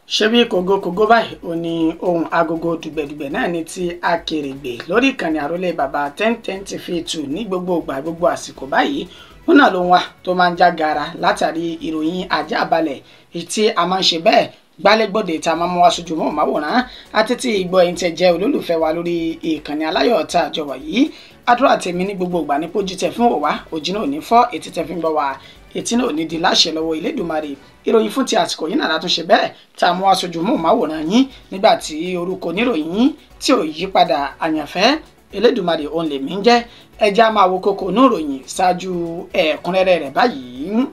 ṣebí kògókògó báyìí ò ní ohun agogo dùgbẹ̀dùgbẹ̀ náà ní ti Akèrègbè lórí ìkànnì àrólé bàbá 1010 TV2 ní gbogbo ìgbà gbogbo àsìkò báyìí wọn náà ló ń wá tó máa ń já gaara látàrí ìròyìn àjàbalẹ̀ tí a máa ń ṣe bẹ́ẹ̀ gbálẹ́gbòde tá a máa mú wá sójú mọ́ màwòrán àti tí ìgbọ́ ẹ̀yin tẹ́ jẹ́ olólùfẹ́ wa lórí ìkànnì aláyọ̀ tá a jọ wà yìí àdúrà tèmi ní gbogbo ìgbà ní pójú tẹ fún òwá òjì náà ò ní fọ́ ètí tẹ fi ń bọ̀ wá ètí náà ò ní di láṣẹ lọ́wọ́ Elédùmarè ìròyìn fún ti àsìkò yìí náà látúnṣe bẹ́ẹ̀ tá a mú wá sójú mọ́ màwòrán yín nígbà tí orúkọ oníròyìn tí ò yí padà àyànfẹ́ Elédùmarè òun lèmi ń jẹ́ ẹja máa wo kókó oníròyìn ṣáájú ẹ̀kúnrẹ́rẹ́ rẹ̀ báyìí.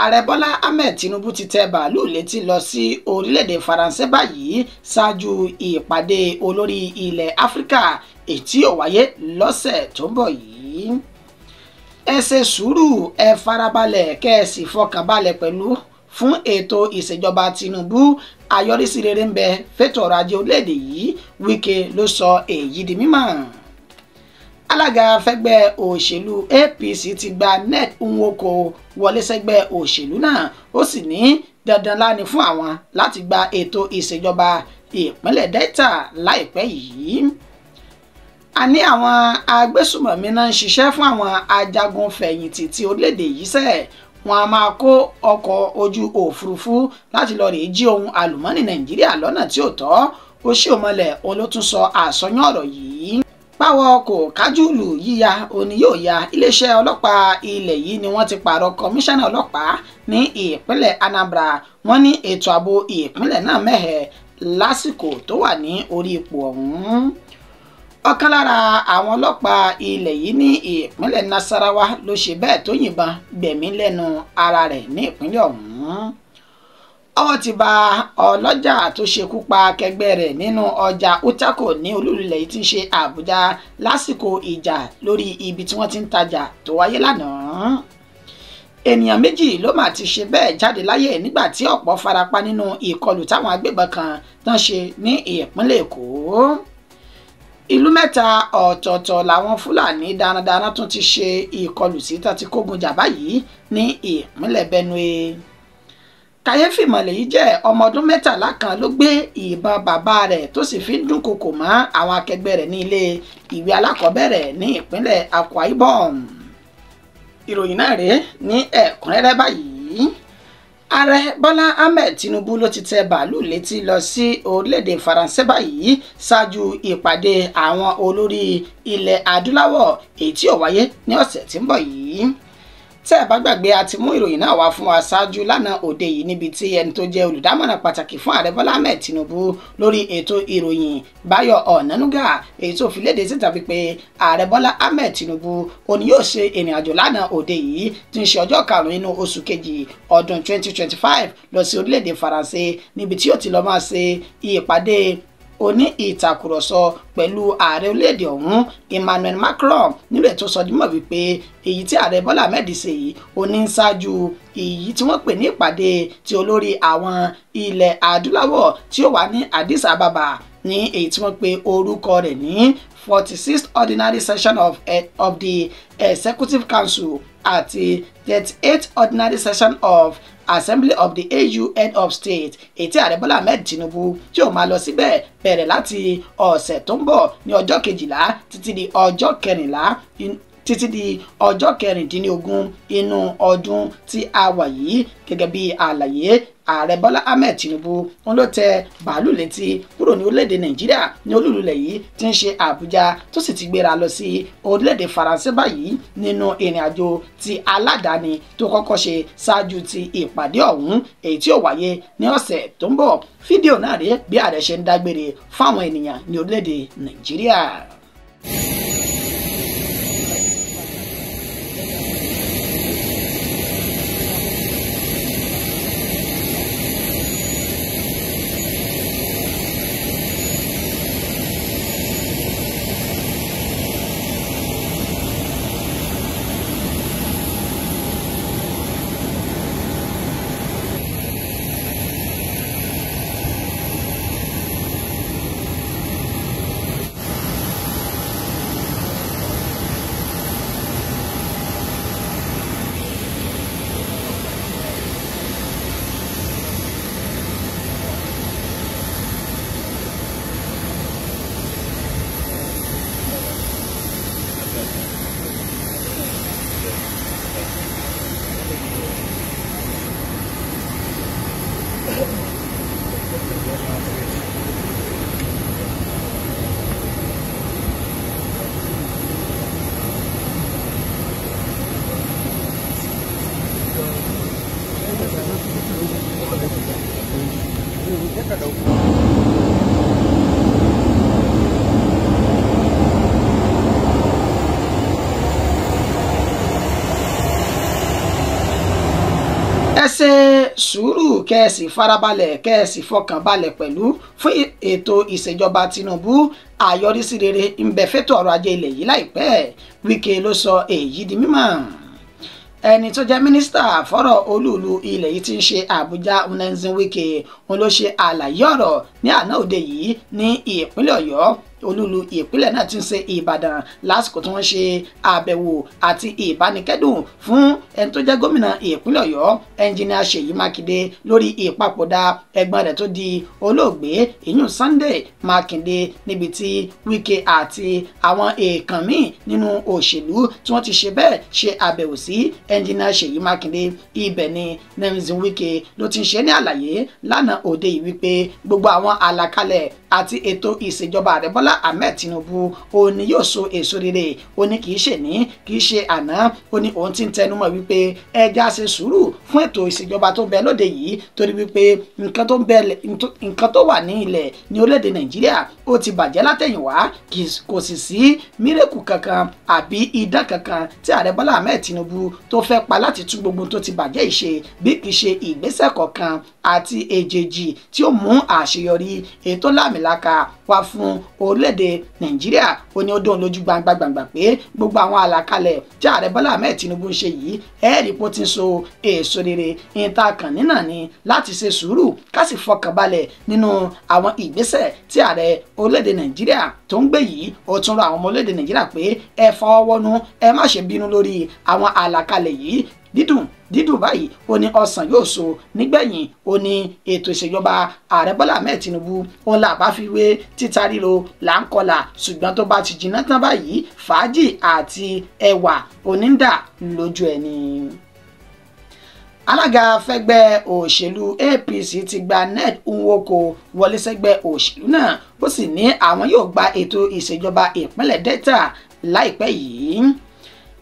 Ààrẹ Bọ́lá Ahmed Tinubu ti tẹ bàálù létí lọ sí orílẹ̀-èdè Faransé báyìí ṣáájú ìpàdé olórí ilẹ̀ Áfíríkà èyí tí ó wáyé lọ́sẹ̀ tó ń bọ̀ yìí. Ẹ ṣe sùúrù, ẹ farabalẹ̀, kẹ́ ẹ sì fọkànbalẹ̀ pẹ̀lú fún ètò ìṣèjọba Tinubu àyọrísí rere ń bẹ fẹ́tọ̀ ọrọ̀ ajé orílẹ̀-èdè yìí, Wike ló sọ èyí di mímọ̀. Alága fẹ́gbẹ́ òṣèlú APC ti gba Ned Nwoko wọlé sẹ́gbẹ́ òṣèlú náà, ó sì ní dandan láni fún àwọn láti gba ètò ìṣèjọba ìpínlẹ̀ Delta láìpẹ́ yìí. A ní àwọn agbésùmọ̀mí náà ń ṣiṣẹ́ fún àwọn ajagun fẹ̀yìntì tí orílẹ̀-èdè yìí sẹ̀ wọ́n a máa kó ọkọ̀ ojú òfurufú láti lọ rèé jí ohun àlùmọ́ọ́nì Nàìjíríà lọ́nà tí ò tọ́. Ó ṣì òmọlẹ̀ olótún sọ àsọyán ọ̀rọ̀ yìí. Báwo kò kájúlù yíya òní yóò ya iléeṣẹ́ ọlọ́pàá ilẹ̀ yìí ni wọ́n ti pààrọ̀ kọmíṣánná ọlọ́pàá ní ìpínlẹ̀ Anambra. Wọ́n ní ètò ààbò ìpínlẹ̀ náà mẹ́hẹ̀ lásìkò tó wà ní orí ipò ọ̀hún. Ọ̀kan lára àwọn ọlọ́pàá ilẹ̀ yìí ní ìpínlẹ̀ Nasarawa ló ṣe bẹ́ẹ̀ tó yìnbọn gbẹ̀mí lẹ́nu ara rẹ̀ ní ìpínlẹ̀ ọ̀hún. Ọwọ́ ti bà ọlọ́jà tó ṣekú pa akẹgbẹ́ rẹ̀ nínú ọjà Utako ní olú ilẹ̀ yìí tí ń ṣe Àbújá lásìkò ìjà lórí ibi tí wọ́n ti ń tajà tó wáyé lánàá. Ènìyàn méjì ló mà ti ṣe bẹ́ẹ̀ jáde láyé nígbà tí ọ̀pọ̀ farapa nínú ìkọlù táwọn agbébọn kan tán ṣe ní ìpínlẹ̀ Èkó. Ìlú mẹ́ta ọ̀tọ̀ọ̀tọ̀ làwọn Fúlàní darandaran tún ti ṣe ìkọlù sí tá ti kógun jà báyìí ní ìpínlẹ̀ Benue. Kàyéfì mọ̀lẹ́ yìí jẹ́ ọmọ ọdún 13 kan ló gbé ìbọn bàbá rẹ̀ tó sì fi ń dúnkokò mọ́ àwọn akẹgbẹ́ rẹ̀ ní ilé ìwé alákọ̀ọ́bẹ̀rẹ̀ ní ìpínlẹ̀ Akwa Ibom. Ìròyìn náà rèé ní ẹ̀kúnrẹ́rẹ́ báyìí. Ààrẹ Bọ́lá Ahmed Tinubu ló ti tẹ bàálù létí lọ sí orílẹ̀-èdè Faransé báyìí ṣáájú ìpàdé àwọn olórí ilẹ̀ adúláwọ̀ èyí tí ó wáyé ní ọ̀sẹ̀ tí ń bọ̀ yìí. Tẹ́ ẹ bá gbàgbé a ti mú ìròyìn náà wá fún wa ṣáájú lánàá òde yìí níbi tí ẹni tó jẹ́ olùdámọ̀ràn pàtàkì fún ààrẹ Bọ́lá Ahmed Tinubu lórí ètò ìròyìn Báyọ̀ Ọ̀nànúgà èyí tó fi léde síta wípé ààrẹ Bọ́lá Ahmed Tinubu òní yóò ṣe ìrìn àjò lánàá òde yìí tí ń ṣe ọjọ́ 5 nínú oṣù kejì ọdún 2025 lọ sí orílẹ̀-èdè Faransé níbi tí ó ti lọ máa ṣe ìpàdé oní ìtàkùrọ̀sọ pẹ̀lú ààrẹ orílẹ̀-èdè ọ̀hún Emmanuel Macron nílẹ̀ tó sọ dímọ̀ wípé èyí tí ààrẹ Bọ́lá Ahmed ṣe yìí ó ní ṣáájú èyí tí wọ́n pè ní ìpàdé tí olórí àwọn ilẹ̀ adúláwọ̀ tí ó wà ní Addis Ababa ní èyí tí wọ́n pe orúkọ rẹ̀ ní 46th ordinary session of the Executive Council àti 38th ordinary session of Assembly of the AU Head of State èyí tí ààrẹ Bọ́lá Ahmed Tinubu tí ó máa lọ síbẹ̀ bẹ̀rẹ̀ láti ọ̀sẹ̀ tó ń bọ̀ ní ọjọ́ 12 títí di ọjọ́ 14 títí di ọjọ́ 16 inú ọdún tí a wà yìí gẹ́gẹ́ bí àlàyé ààrẹ Bọ́lá Ahmed Tinubu wọn ló tẹ bàálù létí kúrò ní orílẹ̀-èdè Nàìjíríà ní olúlulẹ̀ yìí tí ń ṣe Àbújá tó sì ti gbéra lọ sí orílẹ̀-èdè Faransé báyìí nínú ìrìn àjò ti aládàáni tó kọ́kọ́ ṣe ṣáájú ti ìpàdé ọ̀hún èyí tí ó wáyé ní ọ̀sẹ̀ tó ń bọ̀. Fídíò náà rèé bí ààrẹ ṣe ń dágbére fáwọn ènìyàn ní orílẹ̀-èdè Nàìjíríà. ṣe sùúrù kẹ́ẹ̀sì farabalẹ̀ kẹ́ẹ̀sì fọkànbalẹ̀ pẹ̀lú fún ètò ìṣèjọba Tinubu àyọrísí rere ń bẹ fẹ́tọ̀ ọrọ̀ ajé ilẹ̀ yìí láìpẹ́. Wike ló sọ èyí di mímọ̀. Ẹni tó jẹ́ mínísítà fọ́rọ̀ olúùlú ilẹ̀ yìí tí ń ṣe Àbújá Nyesom Wike òun ló ṣe àlàyé ọ̀rọ̀ ní àná òde yìí ní ìpínlẹ̀ Ọ̀yọ́. Olúlu ìpínlẹ̀ náà ti ń ṣe Ìbàdàn lásìkò tí wọ́n ṣe àbẹ̀wò àti ìbánikẹ́dùn fún ẹni tó jẹ́ gómìnà ìpínlẹ̀ Ọ̀yọ́ ẹnjìnìà Ṣèyí Mákindé lórí ìpapòdà ẹ̀gbọ́n rẹ̀ tó di olóògbé ìyún Sunday Mákindé, níbi tí Wike àti àwọn èèkàn míì nínú òṣèlú tí wọ́n ti ṣe bẹ́ẹ̀ ṣe àbẹ̀wò sí ẹnjìnìà Ṣèyí Mákindé. Ibẹ̀ ni Nyesom Wike ló ti ń ṣe ní àlàyé lánàá òde yìí wípé gbogbo àwọn àlàkalẹ̀ àti ètò ìṣèjọba rẹ̀ Bọ́lá Ahmed Tinubu ó ní yóò so èso rere. Ó ní kì í ṣe ní kì í ṣe àná. Ó ní òun ti ń tẹnumọ́ wípé ẹja ṣe sùúrù fún ètò ìṣèjọba tó bẹ lóde yìí, torí wípé nǹkan tó wà ní ilẹ̀ ní orílẹ̀-èdè Nàìjíríà ó ti bàjẹ́ látẹ̀yìnwá, kò sì sí mírèkù kankan àbí idán kankan tí ààrẹ Bọ́lá Ahmed Tinubu tó fẹ́ pa láti tún gbogbo tó ti bàjẹ́ ìṣe, bí kì í ṣe ìgbésẹ̀ kọ̀ọ̀kan àti èjèèjì tí ó mú àṣeyọrí ètò lámìlaka wá fún orílẹ̀-èdè Nàìjíríà. Ó ní ó dóhun lójú gbangba pé gbogbo àwọn àlàkalẹ̀ tí ààrẹ Bọ́lá Ahmed Tinubu ń ṣe yìí ẹ̀ẹ́dì pò ti ń so èso rere. ìtakàn nínà ni láti ṣe sùúrù ká sì fọkànbalẹ̀ nínú àwọn ìgbésẹ̀ tí ààrẹ orílẹ̀-èdè Nàìjíríà tó ń gbé yìí. Ó tún rọ àwọn ọmọ orílẹ̀-èdè Nàìjíríà pé ẹ fọwọ́ wọnú, ẹ má ṣe bínú lórí àwọn àlàkalẹ̀ yìí. dídùn báyìí ó ní ọsàn yóò so nígbẹ̀yìn. Ó ní ètò ìṣèjọba ààrẹ Bọ́lá Ahmed Tinubu òun là bá fi wé títa ríro là ń kọlà, ṣùgbọ́n tó bá ti jìnnà tán báyìí fàájì àti ẹwà onídà lójú ẹni. Alága fẹ́gbẹ́ òṣèlú APC ti gba Ned Nwoko wọlé sẹ́gbẹ́ òṣèlú náà, ó sì ní àwọn yóò gba ètò ìṣèjọba ìpínlẹ̀ Delta láìpẹ́ yìí.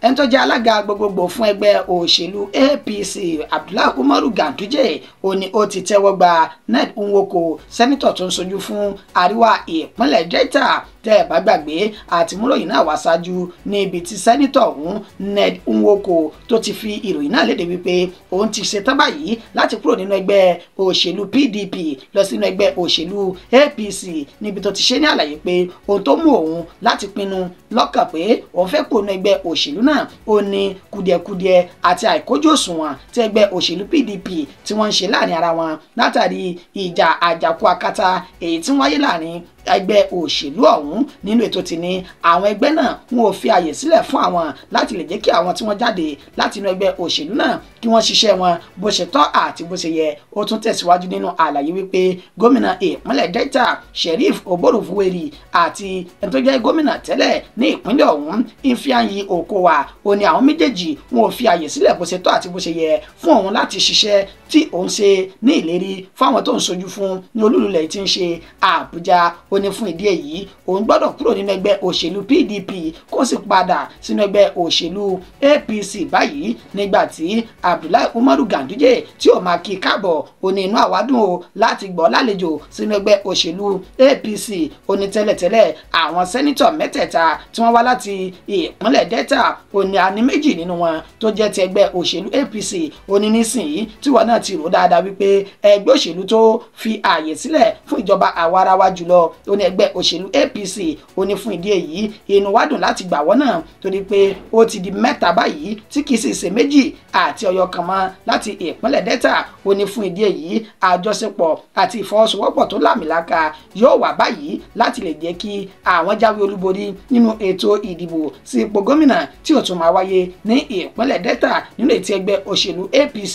Ẹni tó jẹ́ alága gbogbogbò fún ẹgbẹ́ òṣèlú APC Abdullahi Umaru Ganduje ó ní ó ti tẹ́wọ́ gba Ned Nwoko, sẹ́nitọ̀ tó ń sojú fún àríwá ìpínlẹ̀ Delta. Tẹ́ ẹ bá gbàgbé àtìmúròyìn náà wá ṣáájú níbi tí sẹ́nitọ̀ ọ̀hún Ned Nwoko tó ti fi ìròyìn náà léde wípé òun ti ṣetán báyìí láti kúrò nínú ẹgbẹ́ òṣèlú PDP lọ sínú ẹgbẹ́ òṣèlú APC, níbi tó ti ṣe ní àlàyé pé ohun tó mú òun láti pinnu lọ́kàn pé òun fẹ́ kúrò nínú ẹgbẹ́ òṣèlú náà ó ní kùdìẹ̀kudiẹ àti àìkójú òṣùwọ̀n tí ẹgbẹ́ òṣèlú PDP tí wọ́n ń ṣe láàrin ara wọn látàrí ìjà àjàkú akátá èyí tí ń wáyé láàrin ẹgbẹ́ òṣèlú ọ̀hún. Nínú ètò tí ní àwọn ẹgbẹ́ náà wọn ò fi àyè sílẹ̀ fún àwọn láti lè jẹ́ kí àwọn tí wọ́n jáde láti inú ẹgbẹ́ òṣèlú náà kí wọ́n ṣiṣẹ́ wọn bó ṣe tọ́ àti bó ṣe yẹ. Ó tún tẹ̀síwájú nínú àlàyé wípé gómìnà ìpínlẹ̀ Delta Sheriff Oborevwori àti ẹni tó jẹ́ gómìnà tẹ́lẹ̀ ní ìpínlẹ̀ ọ̀hún Ifeanyi Okowa ó ní àwọn méjèèjì wọn ò fi àyè sílẹ̀ bó ṣe tọ́ àti bó ṣe yẹ fún òun láti ṣiṣẹ́ tí òun ṣe ní ìlérí fáwọn tó ń sojú fún ní olúlulẹ̀ tí ń ṣe Àbújá. Ó ní fún ìdí èyí òun gbọ́dọ̀ kúrò nínú ẹgbẹ́ òṣèlú PDP kó sì padà sínú ẹgbẹ́ òṣèlú APC báyìí, nígbà tí Abdullahi Umaru Ganduje tí ó máa kí káàbọ̀ ó ní inú àwádùn o láti gbọ́ lálejò sínú ẹgbẹ́ òṣèlú APC. Ó ní tẹ́lẹ̀tẹ́lẹ̀ àwọn sẹ́nitọ̀ mẹ́tẹ̀ẹ̀ta tí wọ́n wá láti ìpínlẹ̀ Delta ó ní àní méjì nínú wọn tó jẹ́ ti ẹgbẹ́ òṣèlú APC. Ó ní nísìnyí tí wọn náà ti rò dáadáa wípé ẹgbẹ́ òṣèlú tó fi ààyè sílẹ̀ fún ìjọba àwarawa jùlọ ó ní ẹgbẹ́ òṣèlú APC. Ó ní fún ìdí èyí inú wa dùn láti gbà wọ́n náà, torí pé ó ti di mẹ́ta báyìí tí kì í sì ṣe méjì àti ọyọ kan mọ́ láti ìpínlẹ̀ Delta. Ó ní fún ìdí èyí àjọṣepọ̀ àti ìfọwọ́sowọ́pọ̀ tó lámìlaka yóò wà báyìí láti lè jẹ́ kí àwọn jáwé olúborí nínú ètò ìdìbò sí ipò gómìnà tí ó tún máa wáyé ní ìpínlẹ̀ Delta nínú ètò ẹgbẹ́ òṣèlú APC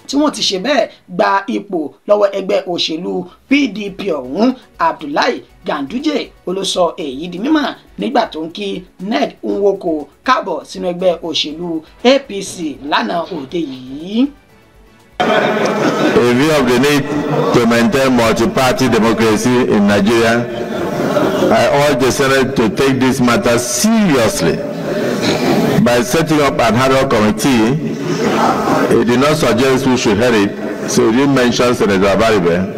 tí wọ́n ti ṣe bẹ́ẹ̀ gba ipò lọ́wọ́ ẹgbẹ́ òṣèlú PDP ọ̀hún. Abdullahi Ganduje ló sọ èyí di mímọ̀ nígbà tó ń kí Ned Nwoko káàbọ̀ sínú ẹgbẹ́ òṣèlú APC lánàá òde yìí. In view of the need to maintain multi-party democracy in Nigeria, I urge the Senate to take this matter seriously by setting up an ad hoc committee. It did not suggest we should head it, so it didn't mention Senator Abaribe,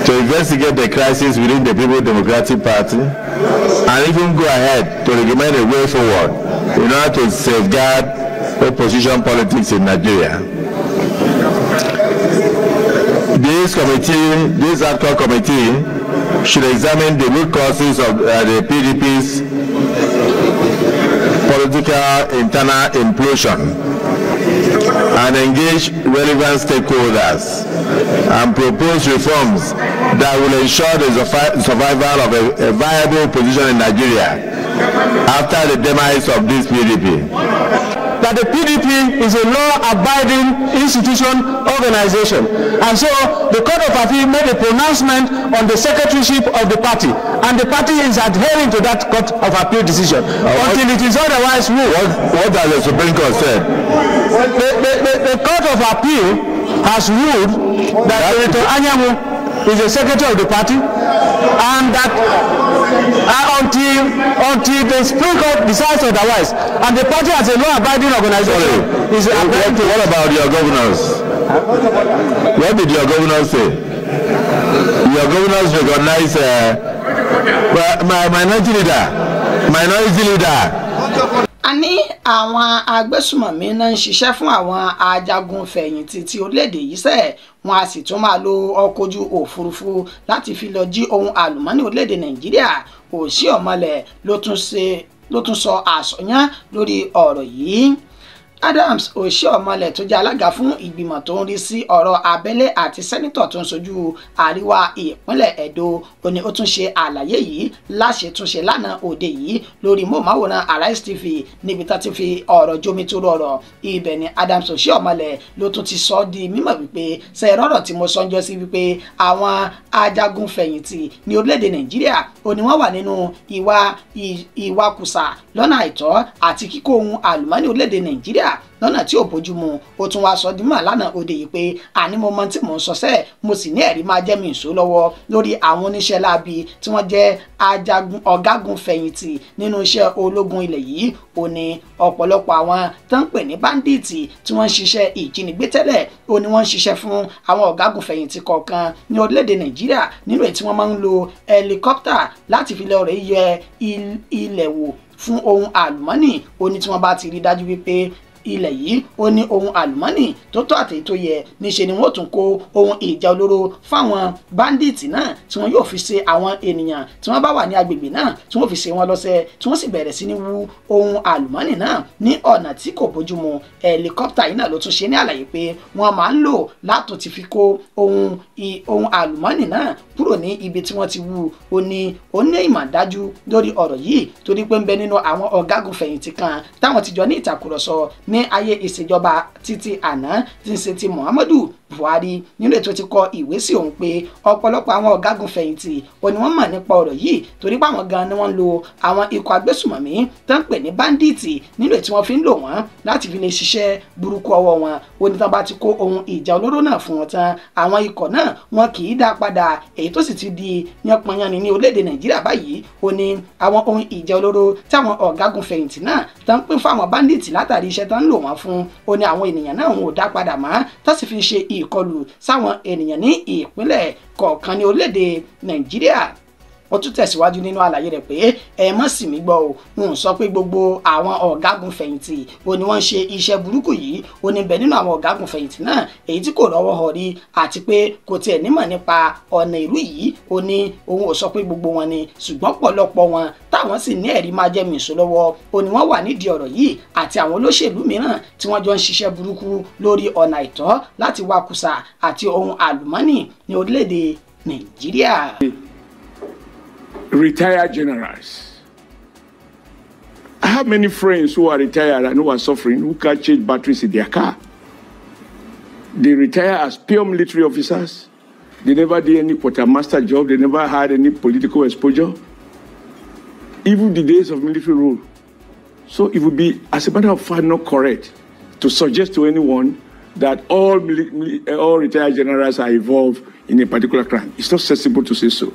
to investigate the crisis within the People's Democratic Party and even go ahead to recommend a way forward in order to safeguard opposition politics in Nigeria. This ad hoc committee should examine the root causes of the PDP's political internal implosion and engage relevant stakeholders and propose reforms that will ensure the survival of a viable opposition in Nigeria after the demise of this PDP. That the PDP is a law-abiding institution organization, and so the Court of Appeal made a pronouncement on the secretaryship of the party, and the party is adhering to that Court of Appeal decision until it is otherwise ruled. What has the Supreme Court said? The Court of Appeal has ruled that Senator Anyanwu is the secretary of the party, and that until the Supreme Court decides otherwise, and the party as a law-abiding organization is what about your governors? What did your governors say? Your governors recognize minority leader. A ní àwọn agbésùmọ̀mí náà ń ṣiṣẹ́ fún àwọn ajagun fẹ̀yìntì tí orílẹ̀-èdè yìí sẹ̀, wọn a sì tún máa lo ọkọ̀ ojú òfurufú láti fi lọ jí ohun àlùmọ́nì orílẹ̀-èdè Nàìjíríà. Oshiomhole ló tún sọ àsọyán lórí ọ̀rọ̀ yìí. Adams Oshiomhole tó jẹ́ alága fún ìgbìmọ̀ tó ń rí sí ọ̀rọ̀ abẹ́lé àti sẹ́nítọ̀ tó ń sojú àríwá ìpínlẹ̀ Ẹdó, ó ní ó tún ṣe àlàyé yìí láṣetúnṣe lánàá òde yìí lórí móhùnmáwòrán Arise TV níbi tá ti fi ọ̀rọ̀ jomitoro ọ̀rọ̀. Ibẹ̀ ni Adams Oshiomhole ló tún ti sọ di mímọ̀ wípé sẹ́ẹ̀rọ̀rọ̀ tí mo sọ́njọ́ sí wípé àwọn ajagun fẹ̀yìntì ní orílẹ̀-èdè Nàìjíríà ó ní wọ́n wà nínú ìwakùsà lọ́nà àìtọ́ àti kíkó ohun àlùmọ́nì orílẹ̀-èdè Nàìjíríà lọ́nà tí ò bójúmu. Ó tún wá sọ dímọ̀ lánàá òde yìí pé àní mo mọ tí mò ń sọ sẹ́ẹ̀, mo sì ní ẹ̀rí máa jẹ́ mi ìṣó lọ́wọ́ lórí àwọn oníṣẹ́ láabi tí wọ́n jẹ́ ọ̀gágun fẹ̀yìntì nínú iṣẹ́ ológun ilẹ̀ yìí. Ó ní ọ̀pọ̀lọpọ̀ àwọn tó ń pè ní báńdíìtì tí wọ́n ń ṣiṣẹ́ ìjínigbé tẹ́lẹ̀, ó ní wọ́n ń ṣiṣẹ́ fún àwọn ọ̀gágun fẹ̀yìntì kọ̀ọ̀kan ní orílẹ̀-èdè Nàìjíríà nínú èyí tí wọ́n máa ń lo ẹlikọ́pítà láti fi lọ rẹ̀ yẹ ilẹ̀ wò fún ohun àlùmọ́nì. Ó ní tí wọ́n bá ti rí dájú wípé ilẹ̀ yìí ó ní ohun àlùmọ́nì tó tọ́ àti tó yẹ, níṣe ni wọ́n tún kó ohun ìjà olóró fáwọn báńdíìtì náà tí wọ́n yóò fi ṣe àwọn ènìyàn tí wọ́n bá wà ní agbègbè náà, tí wọ́n fi ṣe wọn lọ́sẹ̀, tí wọ́n sì bẹ̀rẹ̀ sí ní wú ohun àlùmọ́nì náà ní ọ̀nà tí kò bójúmu. Ẹlikọ́pítà yìí náà ló tún ṣe ní àlàyé pé wọ́n máa ń lò látò ti fi kó ohun àlùmọ́nì náà kúrò ní ibi tí wọ́n ti wú. Ó ní ìmọ̀ dájú lórí ọ̀rọ̀ yìí torí pé ń bẹ nínú àwọn ọ̀gágun fẹ̀yìntì kan táwọn ti jọ ní ìtàkùrọ̀sọ ní ayé ìṣèjọba títí àná tí ń ṣe ti Muhammadu Buhari, nínú ètò ti kọ ìwé sí òun pé ọ̀pọ̀lọpọ̀ àwọn ọ̀gágun fẹ̀yìntì ó ní wọ́n mọ̀ nípa ọ̀rọ̀ yìí torí pé àwọn gan ni wọ́n lo àwọn ikọ̀ agbésùmọ̀mí tó ń pè ní báńdíìtì nínú ètò wọn fi ń lò wọ́n láti fi lè ṣiṣẹ́ burúkú ọwọ́ wọn. Ó ní tán bá ti kó ohun ìjà olóró náà fún wọn tán, àwọn ikọ̀ náà wọn kì í dá padà, èyí tó sì ti di yánpọnyánni ní orílẹ̀-èdè Nàìjíríà báyìí. Ó ní àwọn ohun ìjà olóró táwọn ọ̀gágun fẹ̀yìntì náà tán pín fún àwọn báńdíìtì látàrí iṣẹ́ tán ń lò wọ́n fún, ó ní àwọn ènìyàn náà wọn ò dá padà mọ́ tó sì fi ṣe ìkọlù sáwọn ènìyàn ní ìpínlẹ̀ kọ̀ọ̀kan ní orílẹ̀-èdè Nàìjíríà. Ó tún tẹ̀síwájú nínú àlàyé rẹ̀ pé ẹ mọ̀ sí mi gbọ́ o, n sọ pé gbogbo àwọn ọ̀gágun fẹ̀yìntì ó ní wọ́n ṣe iṣẹ́ burúkú yìí. Ó ní bẹ̀ nínú àwọn ọ̀gágun fẹ̀yìntì náà èyí tí kò rọ́wọ́ họ̀ rí àti pé kò tiẹ̀ nímọ̀ nípa ọ̀nà ìlú yìí. Ó ní òun ò sọ pé gbogbo wọn ni, ṣùgbọ́n pọ̀lọpọ̀ wọn táwọn sì ní ẹ̀rí máa jẹ́ mìíṣó lọ́wọ́, ó ní wọ́n wà nídìí ọ̀rọ̀ yìí àti àwọn olóṣèlú mìíràn tí wọ́n jọ ń ṣiṣẹ́ burúkú lórí ọ̀nà àìtọ́ láti wakùsà àti ohun àlùmọ́nì ní orílẹ̀-èdè Nàìjíríà. Retired generals. I have many friends who are retired and who are suffering, who can't change batteries in their car. They retire as pure military officers. They never did any quartermaster job. They never had any political exposure, even the days of military rule. So it would be, as a matter of fact, not correct to suggest to anyone that all retired generals are involved in a particular crime. It's not sensible to say so.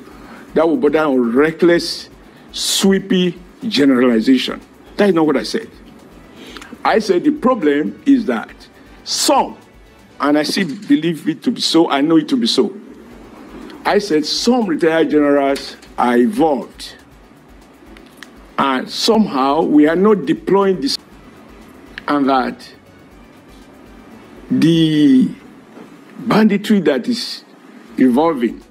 That would border on reckless, sweepy generalization. That is not what I said. I said the problem is that some, and I still believe it to be so, I know it to be so. I said some retired generals are involved. And somehow we are not deploying this, and that the banditry that is evolving,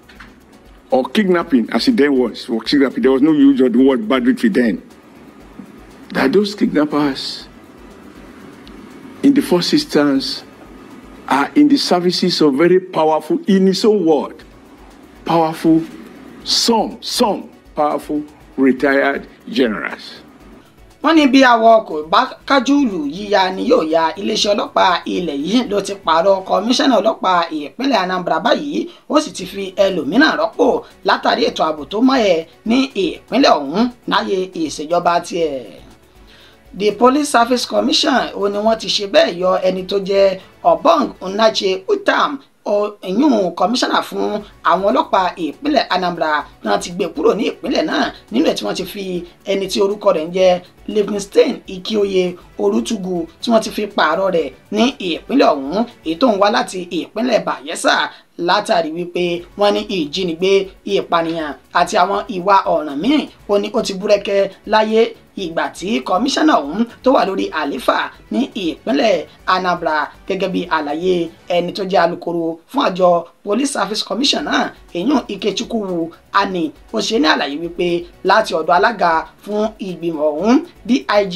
or kidnapping, as it then was, or kidnapping, there was no use of the word banditry then, that those kidnappers, in the first instance, are in the services of very powerful, in his own word, powerful, some powerful retired generals. wọ́n ní bí àwọn kò bá kájúlù yíya ni yóò ya iléeṣẹ́ ọlọ́pàá ilẹ̀ yìí ló ti pààrọ̀ kọmíṣánná ọlọ́pàá ìpínlẹ̀ Anambra báyìí ó sì ti fi ẹlòmíràn rọ́pò látàrí ètò ààbò tó mọ́yẹ ní ìpínlẹ̀ ọ̀hún láyé ìṣèjọba tiẹ̀. The Police Service Commission ó ní wọ́n ti ṣe bẹ́ẹ̀ yọ ẹni tó jẹ́ Obong Nnache Utam ìyún kọmíṣánná fún àwọn ọlọ́pàá ìpínlẹ̀ Anambra náà ti gbé kúrò ní ìpínlẹ̀ náà nínú ẹ̀ tí wọ́n ti fi ẹni tí orúkọ rẹ̀ ń jẹ́ Livingston Ikioye Orutugu tí wọ́n ti fi pààrọ̀ rẹ̀ ní ìpínlẹ̀ ọ̀hún èyí tó ń wá láti ìpínlẹ̀ Bayelsa látàrí wípé wọ́n ní ìjínigbé ìpànìyàn àti àwọn ìwà ọ̀ràn míì ó ní ó ti búrẹ́kẹ́ láyé ìgbà tí kọmíṣánná ọ̀hún tó wà lórí àléfà ní ìpínlẹ̀ Anambra gẹ́gẹ́ bí àlàyé ẹni tó jẹ́ alukoro fún àjọ Police Service Commission náà èyàn Ikechukwu Ani ó ṣe ní àlàyé wípé láti ọ̀dọ̀ alága fún ìgbìmọ̀ ọ̀hún DIG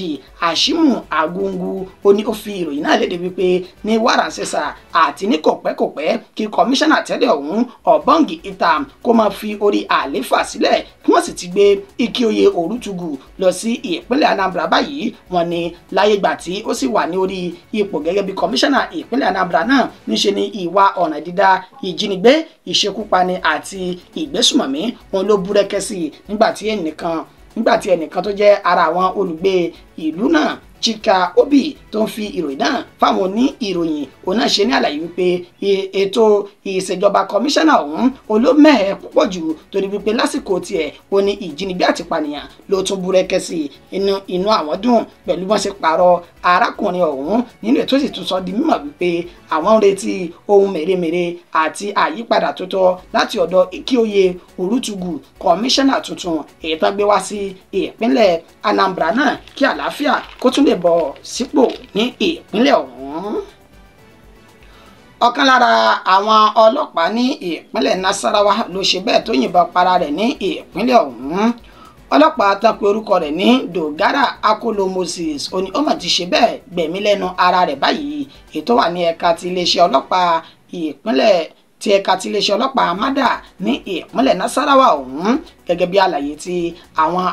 Ashimu Agungu ó ní ó fi ìròyìn náà léde wípé ní wàràǹsẹ̀sà àti ní kòpẹ́kòpẹ́ kí kọmíṣánná tẹ́lẹ̀ ọ̀hún Obong Itam kó máa fi orí àléfà sílẹ̀ kí wọ́n sì ti gbé Ikioye Orutugu lọ sí ìpínlẹ̀ Anambra báyìí wọ́n ní láyé ìgbà tí ó sì wà ní orí ipò gẹ́gẹ́ bí kọmíṣánná ìpínlẹ̀ Anambra náà níṣe ni ìwà ọ̀nà dídá ìjínigbé ìṣekúpani àti ìgbésùmọ̀mí wọn ló búrẹ́kẹ́ sí nígbà tí ẹnìkan tó jẹ́ ara àwọn olùgbé ìlú náà Chika Obi tó ń fi ìròyìn náà fáwọn oní ìròyìn òun náà ṣe ní àlàyé wípé ètò ìṣèjọba kọmíṣánná ọ̀hún olómẹ̀ẹ́ púpọ̀ jù torí wípé lásìkò tiẹ̀ ó ní ìjínigbé àti ìpànìyàn ló tún búrẹ́kẹ́ sí inú àwọn dùn pẹ̀lú bọ́n ṣe pààrọ̀ arákùnrin ọ̀hún nínú ètò sì tún sọ di mímọ̀ wípé àwọn ń retí ohun mèremère àti àyípadà tó tọ́ láti ọ̀dọ̀ Ikioye Orutugu kọmíṣánná tuntun èyí tán gbé wá sí ìpínlẹ̀ Anambra náà kí àlàáfíà kó tún lè bọ̀ sípò ní ìpínlẹ̀ ọ̀hún. ọ̀kan lára àwọn ọlọ́pàá ní ìpínlẹ̀ Nasarawa ló ṣe bẹ́ẹ̀ tó yìnbọn para rẹ̀ ní ìpínlẹ̀ ọ̀hún. ọlọ́pàá tán pé orúkọ rẹ̀ ní Dogara Akolo Moses ó ní ó mà ti ṣe bẹ́ẹ̀ gbẹ̀mí lẹ́nu ara rẹ̀ báyìí ètò wà ní ẹ̀ka ti iléeṣẹ́ ọlọ́pàá ìpínlẹ̀ tí ẹ̀ka ti iléeṣẹ́ ọlọ́pàá Amada ní ìpínlẹ̀ Nasarawa ọ̀hún gẹ́gẹ́ bí àlàyé tí àwọn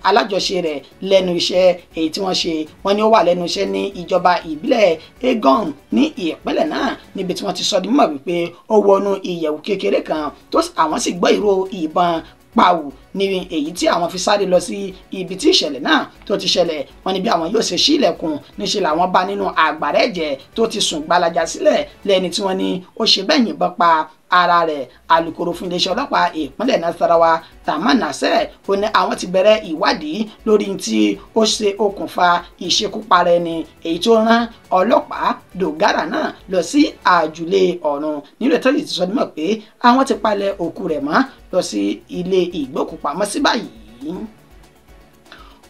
alájọṣe rẹ̀ lẹ́nu iṣẹ́ èyí tí wọ́n ṣe wọ́n ní ó wà lẹ́nu iṣẹ́ ní ìjọba ìbílẹ̀ Egon ní ìpínlẹ̀ náà níbi tí wọ́n ti sọ di mímọ̀ wípé ó wọnú ìyẹ̀wù kékeré kan tó àwọn sì gbọ́ ìró ìbọn pàwù ní èyí tí àwọn fi sáré lọ sí ibi tí ìṣẹ̀lẹ̀ náà tó ti ṣẹlẹ̀ wọ́n ní bí àwọn yóò ṣe ṣí ilẹ̀kùn níṣẹ́ làwọn bá nínú àgbàrá ẹ̀jẹ̀ tó ti sùn gbalaja sílẹ̀ lẹ́ni tí wọ́n ní ó ṣe bẹ́ẹ̀ yìnbọn pa ara rẹ̀. alukoro fún iléeṣẹ́ ọlọ́pàá ìpínlẹ̀ Nasarawa Taman Nasir ó ní àwọn ti bẹ̀rẹ̀ ìwádìí lórí tí ó ṣe okùnfà ìṣekúpara ẹni èyí tó rán ọlọ́pàá Dogara náà lọ sí àjùlé ọ̀run nílùú ìtọ́jú ti sọ nímọ̀ pé àwọn ti palẹ̀ òkú rẹ̀ mọ́ lọ sí ilé ìgbókùpamọ́sí báyìí.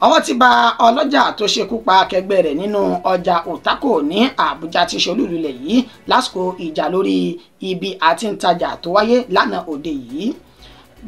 ọwọ́ ti bà ọlọ́jà tó ṣekú pa akẹgbẹ́ rẹ̀ nínú ọjà Utako ní Àbújá tí ṣolúlu ilẹ̀ yìí lásìkò ìjà lórí ibi àti ìtajà tó wáyé lánàá òde yìí.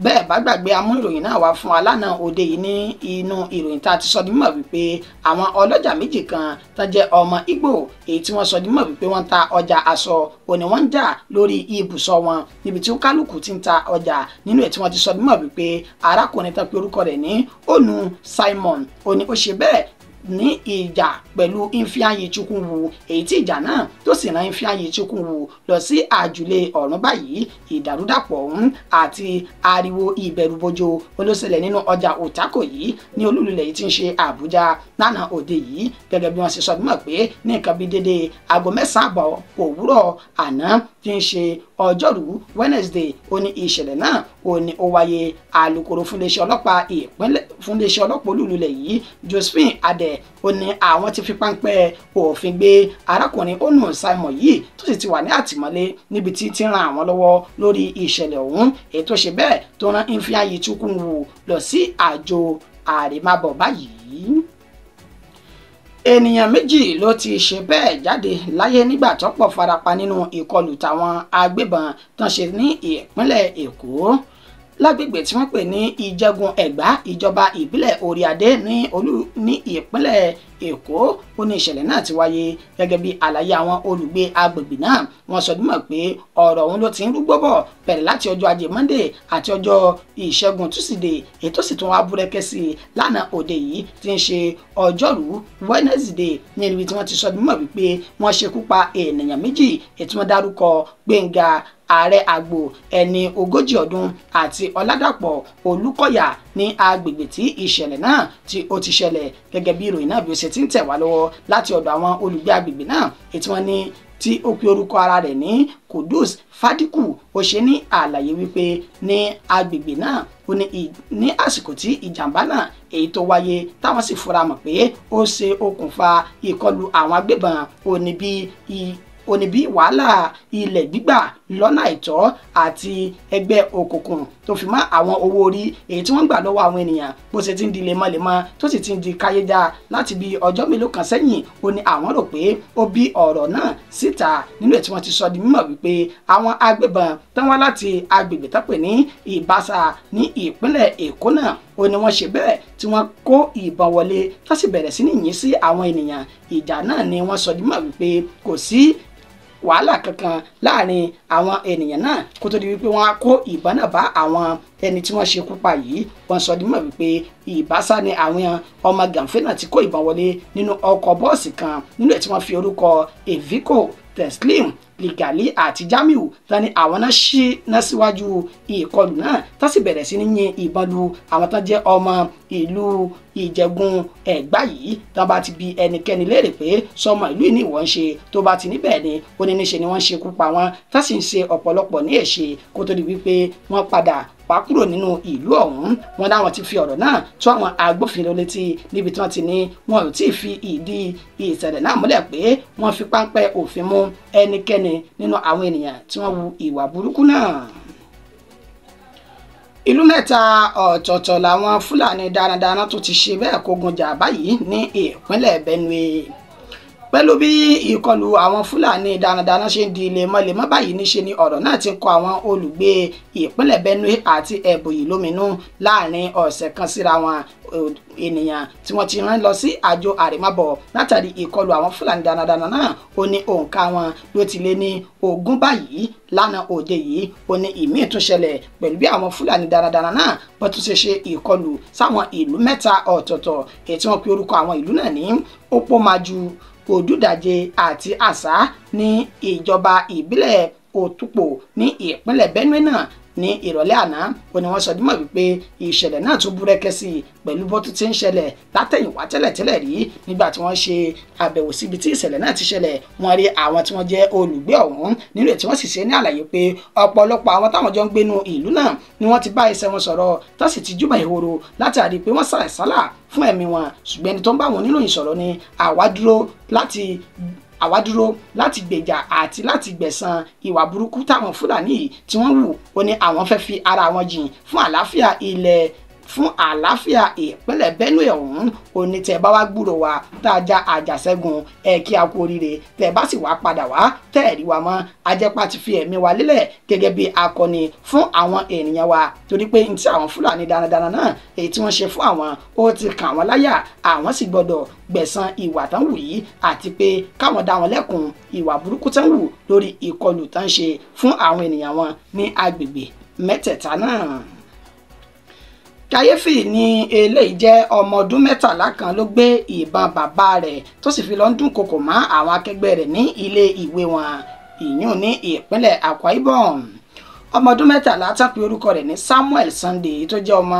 bẹ́ẹ̀ bá gbàgbé amú ìròyìn náà wá fún wa lánàá òde yìí ní inú ìròyìn tá a ti sọ di mímọ̀ wípé àwọn ọlọ́jà méjì kan tó jẹ́ ọmọ Ìgbò èyí tí wọ́n sọ di mímọ̀ wípé wọ́n ta ọjà aṣọ òní wọ́n ń jà lórí ibùsọ̀ wọn níbi tí kálukú ti ń ta ọjà nínú ẹ̀ tí wọ́n ti sọ di mímọ̀ wípé arákùnrin tó pe orúkọ rẹ̀ ní Onu Simon òní ó ṣe bẹ́ẹ̀ ní ìjà pẹ̀lú Ifeanyi Chukwuwu èyí tí ìjà náà tó sì rán Ifeanyi Chukwuwu lọ sí àjùlé ọ̀run báyìí. ìdàrúdàpọ̀ ọ̀hún àti ariwo ìbẹ̀rùbojo olóṣèlè nínú ọjà Utako yìí ní olúlulẹ̀ yìí tí ń ṣe Àbújá lánàá òde yìí gẹ́gẹ́ bí wọ́n ṣe sọ mọ̀ pé ní nǹkan bíi dédé aago 9 àbọ̀ òwúrọ̀ àná tí ń ṣe ọjọ́rú Wednesday ó ní ìṣẹ̀lẹ̀ náà ó ní ó wáyé. Alukoro fún iléeṣẹ́ ọlọ́pàá olúlulẹ̀ yìí Josephine Adé ó ní àwọn ti fi páńpẹ́ òfin gbé arákùnrin Onu Simon yìí tó sì ti wà ní àtìmọ́lé níbi tí ti ń ran àwọn lọ́wọ́ lórí ìṣẹ̀lẹ̀ ọ̀hún èyí tó ṣe bẹ́ẹ̀ tó rán Ifeanyi Chukwuwu lọ sí àjò àrèmábọ̀ báyìí. Ènìyàn méjì ló ti ṣe bẹ́ẹ̀ jáde láyé nígbà tó pọ̀ farapa nínú ìkọlù táwọn agbébọn tán ṣe ní ìpínlẹ̀ Èkó lágbègbè tí wọ́n pè ní Ìjẹ̀gùn Ẹ̀gbá ìjọba ìbílẹ̀ Oríadé ní ìpínlẹ̀ Èkó ó ní ìṣẹ̀lẹ̀ náà ti wáyé gẹ́gẹ́ bí àlàyé àwọn olùgbé agbègbè náà. Wọ́n sọ dímọ̀ pé ọ̀rọ̀ ọ̀hún ló ti ń rúgbó bọ̀ bẹ̀rẹ̀ láti ọjọ́ Ajé Monday àti ọjọ́ Ìṣẹ́gun Tuesday ètò sì tún wá búrẹ́kẹ́ sí i lánàá òde yìí tí ń ṣe ọjọ́rú Wednesday ní ibi tí wọ́n ti sọ dímọ̀ wípé wọ́n ṣekú pa ènìyàn méjì ètò wọn dárúkọ Gbénga Ààrẹ Àgbò ẹni 40 ọdún àti Ọládàpọ̀ Olúkọ̀yà ní agbègbè tí ìṣẹ̀lẹ̀ náà tí ó ti ṣẹlẹ̀ gẹ́gẹ́ bí ìròyìn náà bí ó ṣe ti ń tẹ̀ wá lọ́wọ́ láti ọ̀dọ̀ àwọn olùgbé agbègbè náà ètò wọn ní tí ó pe orúkọ ara rẹ̀ ní Kudus Fadiku ó ṣe ní àlàyé wípé ní agbègbè náà ó ní àsìkò tí ìjàmbá náà èyí tó wáyé táwọn sì fura mọ̀ pé ó ṣe okùnfà ìkọlù àwọn agbébọn ó ní bí wàhálà ilẹ̀ gbígbà lọ́nà àìtọ́ àti ẹgbẹ́ òkùnkùn tó fi mọ́ àwọn owó orí èyí tí wọ́n gbà lọ́wọ́ àwọn ènìyàn bó ṣe ti ń di lemọ́lemọ́ tó sì ti ń di káyéjá láti bí ọjọ́ mélòó kan sẹ́yìn ó ní àwọn rò pé ó bí ọ̀rọ̀ náà síta nínú ẹ̀ tí wọ́n ti sọ di mímọ̀ wípé àwọn agbébọn tán wá láti agbègbè tó pè ní Ìbàṣà ní ìpínlẹ̀ Èkó náà ó ní wọ́n ṣe bẹ́ẹ̀ tí wọ́n kó ìbọn wọlé tó sì bẹ̀rẹ̀ sí ní yìn sí àwọn ènìyàn. Ìjà náà ni wọ́n sọ di mímọ̀ wípé kò sí wàhálà kankan láàrin àwọn ènìyàn náà kó tó di wípé wọ́n á kó ìbọn náà bá àwọn ẹni tí wọ́n ṣekú pa yìí. Wọ́n sọ dímọ̀ wípé Ìbàṣà ni àwọn ọmọ gànfẹ́ náà ti kó ìbọn wọlé nínú ọkọ̀ bọ́ọ̀sì kan nínú ẹ̀ tí wọ́n fi orúkọ Evico Teslim Ligali àti Jamiu tán ni àwọn náà ṣí síwájú ìkọlù náà tó sì bẹ̀rẹ̀ sí ní yin ìbọn lu àwọn tán jẹ́ ọmọ ìlú Ìjẹ̀gùn Ẹ̀gbá yìí tán bá ti bi ẹnikẹ́ni léèrè pé sọmọ ìlú ní ìwọ̀n ṣe tó bá ti níbẹ̀ ni ó ní níṣe ni wọ́n ṣekú pa wọ́n tá sì ń ṣe ọ̀pọ̀lọpọ̀ ní èṣe kó tó di wípé wọ́n padà wá kúrò nínú ìlú ọ̀hún. Wọ́n láwọn ti fi ọ̀rọ̀ náà tó àwọn agbófinró létí níbi tí wọ́n ti ní wọn ò tí ì fi ìdí ìṣẹ̀lẹ̀ náà múlẹ̀ pé wọ́n fi páńpẹ́ òfin mú ẹnikẹ́ni nínú àwọn ènìyàn tí wọ́n hu ìwà burúkú náà. Ìlú mẹ́ta ọ̀tọ̀ọ̀tọ̀ làwọn Fúlàní darandaran tó ti ṣe bẹ́ẹ̀ kógun jà báyìí ní ìpínlẹ̀ Benue pẹ̀lú bí ìkọlù àwọn Fúlàní darandaran ṣe ń di lemọ́lemọ́ báyìí níṣe ni ọ̀rọ̀ náà ti kọ àwọn olùgbé ìpínlẹ̀ Benue àti Ebonyi lóminú láàrin ọ̀sẹ̀ kan síra wọn. Ènìyàn tí wọ́n ti rán lọ sí àjò àrèmábọ̀ látàrí ìkọlù àwọn Fúlàní darandaran náà ó ní òǹkà wọn ló ti lé ní 20 báyìí. Lánàá òde yìí ó ní ìmíì tún ṣẹlẹ̀ pẹ̀lú bí àwọn Fúlàní darandaran náà wọ́n tún ṣe ìkọlù sáwọn ìlú mẹ́ta ọ̀tọ̀ọ̀tọ̀ èyí tí wọ́n pe orúkọ àwọn ìlú náà ní Opomaju, Odúdàjẹ àti Àṣà ní ìjọba ìbílẹ̀ Òtúpò ní ìpínlẹ̀ Benue náà. Ní ìrọ̀lẹ́ àná ó ní wọ́n sọ dímọ̀ wípé ìṣẹ̀lẹ̀ náà tún búrẹ́kẹ́ sí i pẹ̀lú bó tún ti ń ṣẹlẹ̀ látẹ̀yìnwá tẹ́lẹ̀tẹ́lẹ̀ rí. Nígbà tí wọ́n ṣe àbẹ̀wò síbi tí ìṣẹ̀lẹ̀ náà ti ṣẹlẹ̀ wọ́n rí àwọn tí wọ́n jẹ́ olùgbé ọ̀hún nínú ètí wọ́n sì ṣe ní àlàyé pé ọ̀pọ̀lọpọ̀ àwọn táwọn jọ ń gbénu ìlú náà ni wọ́n ti bá iṣẹ́ wọn sọ̀rọ̀ tó sì ti júbà ìhòòrò látàrí pé wọ́n sàìsálà fún ẹ̀mí wọn ṣùgbọ́n ẹni tó ń bá wọn nínú ìsọ̀rọ̀ ni àwa dúró láti gbèjà àti láti gbẹ̀san ìwà burúkú táwọn Fúlàní yìí tí wọ́n wù. Ó ní àwọn fẹ́ fi ara wọn jìn fún àlàáfíà ìpínlẹ̀ Benue ọ̀hún. Ó ní tẹ́ bá wá gbúrò wa tá a já àjàṣẹ́gun kí a kú oríire tẹ́ bá sì wá padà wá tẹ́ rí wa mọ́ ajẹ́pá ti fi ẹ̀mí wa lélẹ̀ gẹ́gẹ́ bí akọni fún àwọn ènìyàn wa torí pé ní ti àwọn Fúlàní darandaran náà èyí tí wọ́n ṣe fún àwọn ó ti kàn wọ́n láyà àwọn sì gbọ́dọ̀ gbẹ̀san ìwà tán wù yìí àti pé káwọn dá wọn lẹ́kùn ìwà burúkú tán wù lórí ìkọlù tán ṣe fún àwọn ènìyàn wọn ní agbègbè mẹ́tẹ̀ẹ̀ta náà. Kàyéfì ni eléyìí jẹ́ ọmọ ọdún 13 kan ló gbé ìbọn bàbá rẹ̀ tó sì fi lọ ń dúnkokò mọ́ àwọn akẹgbẹ́ rẹ̀ ní ilé ìwé wọn ìyún ní ìpínlẹ̀ Akwa Ibom. ọmọ ọdún 13 tán pé orúkọ rẹ̀ ní Samuel Sunday tó jẹ́ ọmọ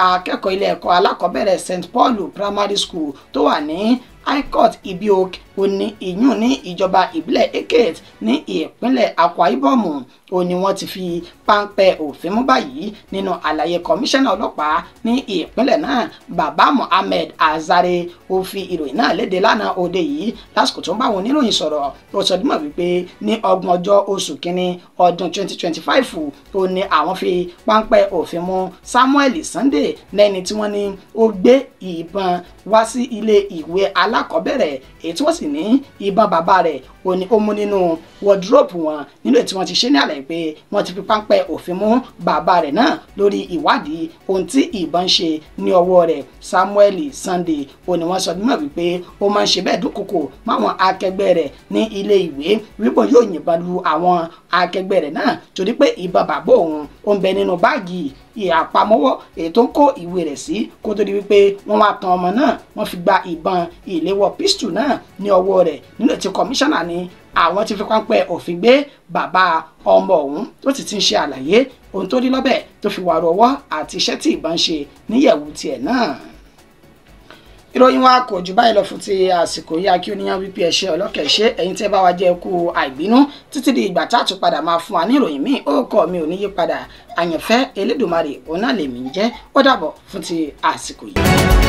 akẹ́kọ̀ọ́ ilé ẹ̀kọ́ alákọ̀ọ́bẹ̀rẹ̀ St Paul Primary School tó wà ní High Court Ibiok òní ìyún ní ìjọba ìbílẹ̀ Eket ní ìpínlẹ̀ Akwa Ibom òní wọ́n ti fi páńpẹ́ òfin mú báyìí nínú àlàyé kọmíṣánná ọlọ́pàá ní ìpínlẹ̀ náà Baba Mohammed Azare ó fi ìròyìn náà léde lánàá òde yìí lásìkò tó ń bá wọn oníròyìn sọ̀rọ̀ ó sọ dímọ̀ wípé ní 30 oṣù kínní ọdún 2025 ó ní àwọn fi páńpẹ́ òfin mú Samuel Sunday lẹ́ni tí wọ́n ní ó gbé ìbọn wá sí ilé ìwé alákọ̀ọ́bẹ̀rẹ̀ èyí tí wọ́n sì ní ìbọn bàbá rẹ̀ ó ní ó mú nínú wardrobe wọn nílò tí wọ́n ti ṣe ní àlàyé pé wọ́n ti fi páńpẹ́ òfin mú bàbá rẹ̀ náà lórí ìwádìí ohun tí ìbọn ṣe ní ọwọ́ rẹ̀ Samuel Sunday ó ní wọ́n sọ nímọ̀ wípé ó máa ń ṣe bẹ́ẹ̀ dúnkòkò máwọn akẹgbẹ́ rẹ̀ ní ilé ìwé wípé yóò yìnbọn lu àwọn akẹgbẹ́ rẹ̀ náà torí pé ìbọn bàbá òun ó ń bẹ nínú báàgì àpamọ́wọ́ èyí tó ń kó ìwé rẹ̀ sí kó tó di wípé wọ́n wá tan ọmọ náà wọ́n fi gba ìbọn ìléwọ́ pistol náà ní ọwọ́ rẹ̀ nílò tí kọmíṣánná ní àwọn ti fi páńpẹ́ òfin gbé bàbá ọmọ ọ̀hún tó ti ń ṣe àlàyé ohun tó rí lọ́bẹ̀ tó fi wàrú ọwọ́ àti iṣẹ́ tí ìbọn ṣe níyẹ̀wù tiẹ̀ náà. ìròyìn wa kò jù báyìí lọ fún ti àsìkò yá kí oníyàn wípé ẹ̀ṣẹ́ ọlọ́kẹ̀ṣẹ́ ẹ̀yin tẹ́ bá wa jẹ́ kú àìbínú títí di ìgbà tá a tún padà máa fún wa ní ìròyìn míì ó kọ́ mi ò ní yí padà àyànfẹ́ Elédùmarè òun náà lèmi ń jẹ́ ó dàbọ̀ fún ti àsìkò yìí.